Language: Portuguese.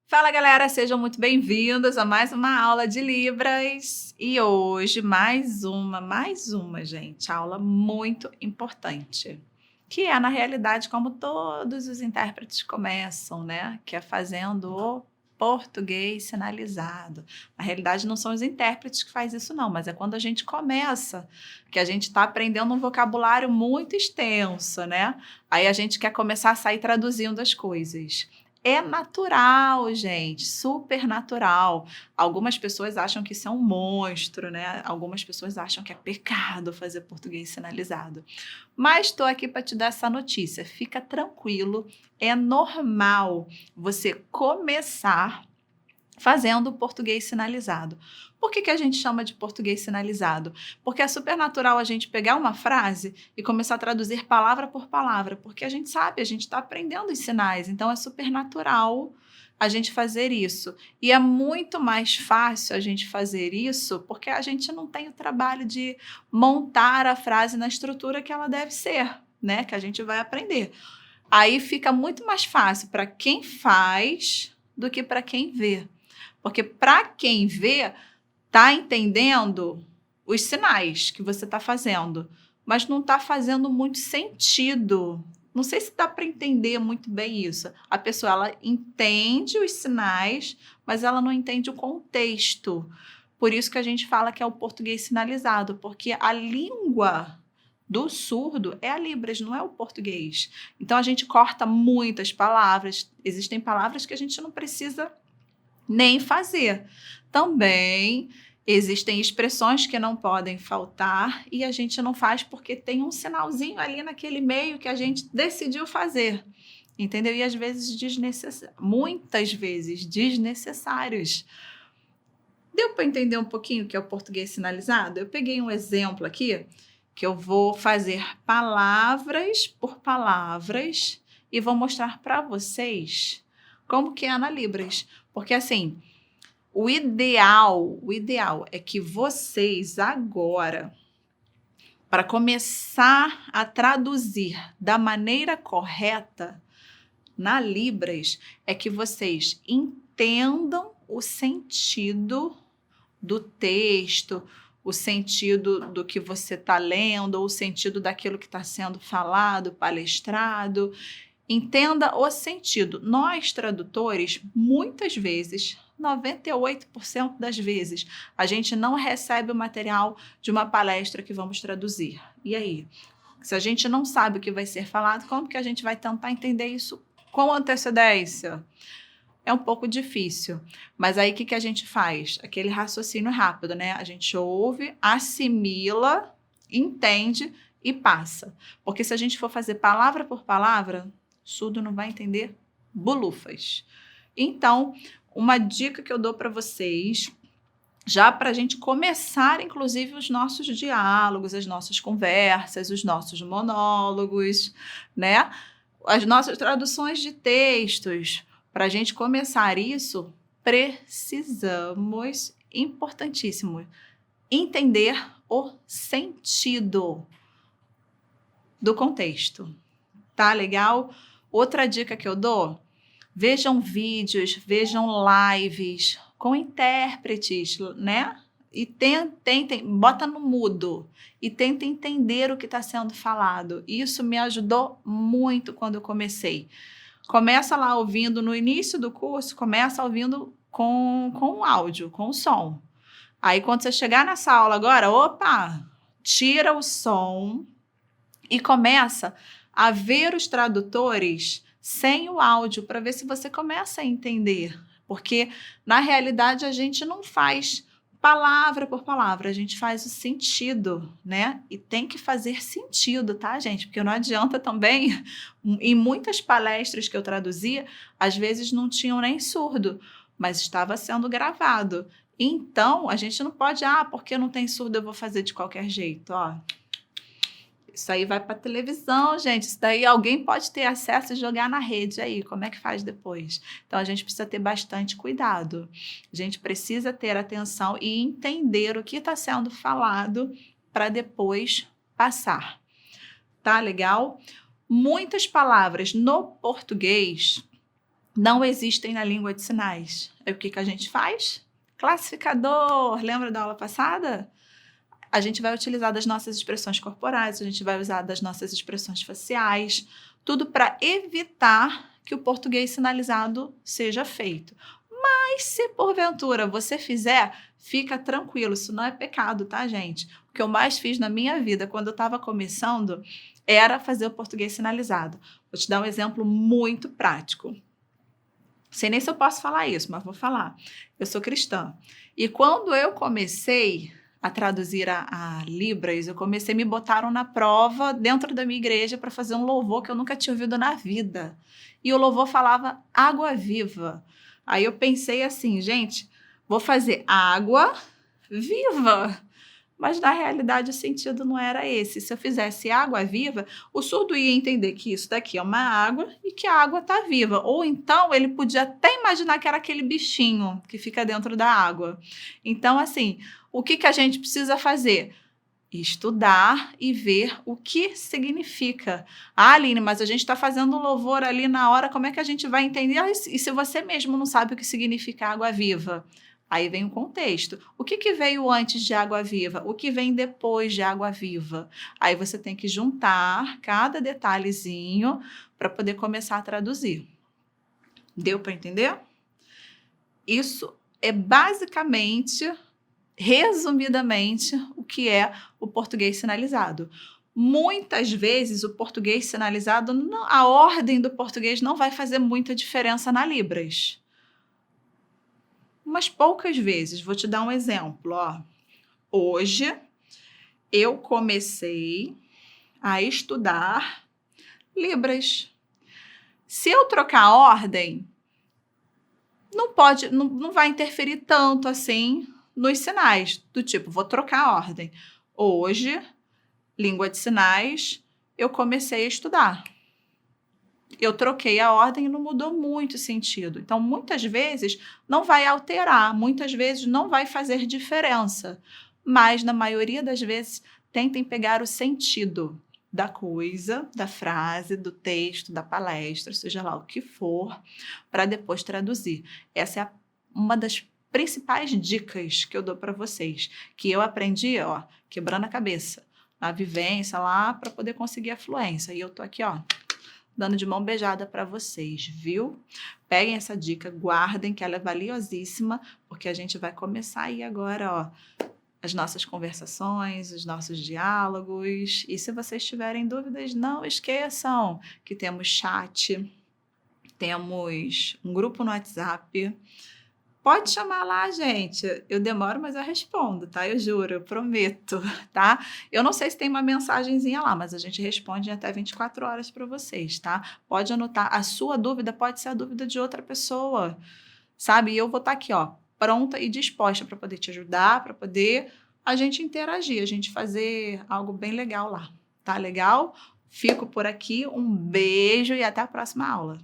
Fala galera, sejam muito bem-vindos a mais uma aula de Libras. E hoje mais uma, gente, aula muito importante, que é na realidade como todos os intérpretes começam, né? Que é fazendo o português sinalizado. Na realidade não são os intérpretes que faz isso não, mas é quando a gente começa, que a gente está aprendendo um vocabulário muito extenso, né? Aí a gente quer começar a sair traduzindo as coisas. É natural, gente, super natural. Algumas pessoas acham que isso é um monstro, né? Algumas pessoas acham que é pecado fazer português sinalizado. Mas estou aqui para te dar essa notícia. Fica tranquilo, é normal você começar fazendo português sinalizado. Por que a gente chama de português sinalizado? Porque é super natural a gente pegar uma frase e começar a traduzir palavra por palavra, porque a gente sabe, a gente está aprendendo os sinais, então é super natural a gente fazer isso. E é muito mais fácil a gente fazer isso porque a gente não tem o trabalho de montar a frase na estrutura que ela deve ser, né? Que a gente vai aprender. Aí fica muito mais fácil para quem faz do que para quem vê. Porque para quem vê, tá entendendo os sinais que você está fazendo, mas não está fazendo muito sentido. Não sei se dá para entender muito bem isso. A pessoa ela entende os sinais, mas ela não entende o contexto. Por isso que a gente fala que é o português sinalizado, porque a língua do surdo é a Libras, não é o português. Então a gente corta muitas palavras. Existem palavras que a gente não precisa nem fazer. Também existem expressões que não podem faltar e a gente não faz porque tem um sinalzinho ali naquele meio que a gente decidiu fazer, entendeu? E às vezes muitas vezes desnecessários. Deu para entender um pouquinho o que é o português sinalizado? Eu peguei um exemplo aqui que eu vou fazer palavras por palavras e vou mostrar para vocês como que é na Libras. Porque assim, o ideal é que vocês agora, para começar a traduzir da maneira correta na Libras, é que vocês entendam o sentido do texto, o sentido do que você está lendo, ou o sentido daquilo que está sendo falado, palestrado. Entenda o sentido. Nós, tradutores, muitas vezes, 98% das vezes, a gente não recebe o material de uma palestra que vamos traduzir. E aí? Se a gente não sabe o que vai ser falado, como que a gente vai tentar entender isso com antecedência? É um pouco difícil. Mas aí o que a gente faz? Aquele raciocínio rápido, né? A gente ouve, assimila, entende e passa. Porque se a gente for fazer palavra por palavra, surdo não vai entender bolufas. Então, uma dica que eu dou para vocês, já para a gente começar, inclusive, os nossos diálogos, as nossas conversas, os nossos monólogos, né? As nossas traduções de textos. Para a gente começar isso, precisamos, importantíssimo, entender o sentido do contexto. Tá legal? Outra dica que eu dou: vejam vídeos, vejam lives com intérpretes, né? E tentem, bota no mudo e tentem entender o que está sendo falado. Isso me ajudou muito quando eu comecei. Começa lá ouvindo, no início do curso, começa ouvindo com o áudio, com o som. Aí, quando você chegar nessa aula agora, opa, tira o som e começa a ver os tradutores sem o áudio, para ver se você começa a entender. Porque, na realidade, a gente não faz palavra por palavra, a gente faz o sentido, né? E tem que fazer sentido, tá, gente? Porque não adianta também, em muitas palestras que eu traduzia, às vezes não tinham nem surdo, mas estava sendo gravado. Então, a gente não pode, porque não tem surdo, eu vou fazer de qualquer jeito, ó. Isso aí vai para televisão, gente. Isso daí alguém pode ter acesso e jogar na rede aí. Como é que faz depois? Então, a gente precisa ter bastante cuidado. A gente precisa ter atenção e entender o que está sendo falado para depois passar. Tá legal? Muitas palavras no português não existem na língua de sinais. Aí o que a gente faz? Classificador, lembra da aula passada? A gente vai utilizar das nossas expressões corporais, a gente vai usar das nossas expressões faciais, tudo para evitar que o português sinalizado seja feito. Mas se porventura você fizer, fica tranquilo, isso não é pecado, tá, gente? O que eu mais fiz na minha vida quando eu estava começando era fazer o português sinalizado. Vou te dar um exemplo muito prático. Sei nem se eu posso falar isso, mas vou falar. Eu sou cristã. E quando eu comecei a traduzir a Libras, me botaram na prova dentro da minha igreja para fazer um louvor que eu nunca tinha ouvido na vida. E o louvor falava água viva. Aí eu pensei assim, gente, vou fazer água viva. Mas na realidade o sentido não era esse. Se eu fizesse água viva, o surdo ia entender que isso daqui é uma água e que a água está viva. Ou então ele podia até imaginar que era aquele bichinho que fica dentro da água. Então, assim, o que a gente precisa fazer? Estudar e ver o que significa. Ah, Aline, mas a gente está fazendo um louvor ali na hora, como é que a gente vai entender? Ah, e se você mesmo não sabe o que significa água viva? Aí vem o contexto. O que veio antes de água viva? O que vem depois de água viva? Aí você tem que juntar cada detalhezinho para poder começar a traduzir. Deu para entender? Isso é basicamente, resumidamente, o que é o português sinalizado. Muitas vezes o português sinalizado, a ordem do português não vai fazer muita diferença na Libras. Umas poucas vezes. Vou te dar um exemplo. Ó. Hoje, eu comecei a estudar Libras. Se eu trocar a ordem, não vai interferir tanto assim nos sinais. Do tipo, vou trocar a ordem. Hoje, língua de sinais, eu comecei a estudar. Eu troquei a ordem e não mudou muito o sentido. Então, muitas vezes, não vai alterar, muitas vezes não vai fazer diferença. Mas, na maioria das vezes, tentem pegar o sentido da coisa, da frase, do texto, da palestra, seja lá o que for, para depois traduzir. Essa é uma das principais dicas que eu dou para vocês, que eu aprendi, ó, quebrando a cabeça, na vivência lá, para poder conseguir a fluência. E eu tô aqui, ó, dando de mão beijada para vocês, viu? Peguem essa dica, guardem, que ela é valiosíssima, porque a gente vai começar aí agora, ó, as nossas conversações, os nossos diálogos. E se vocês tiverem dúvidas, não esqueçam que temos chat, temos um grupo no WhatsApp. Pode chamar lá, gente. Eu demoro, mas eu respondo, tá? Eu juro, eu prometo, tá? Eu não sei se tem uma mensagenzinha lá, mas a gente responde em até 24 horas para vocês, tá? Pode anotar. A sua dúvida pode ser a dúvida de outra pessoa, sabe? E eu vou estar aqui, ó, pronta e disposta para poder te ajudar, para poder a gente interagir, a gente fazer algo bem legal lá, tá legal? Fico por aqui, um beijo e até a próxima aula.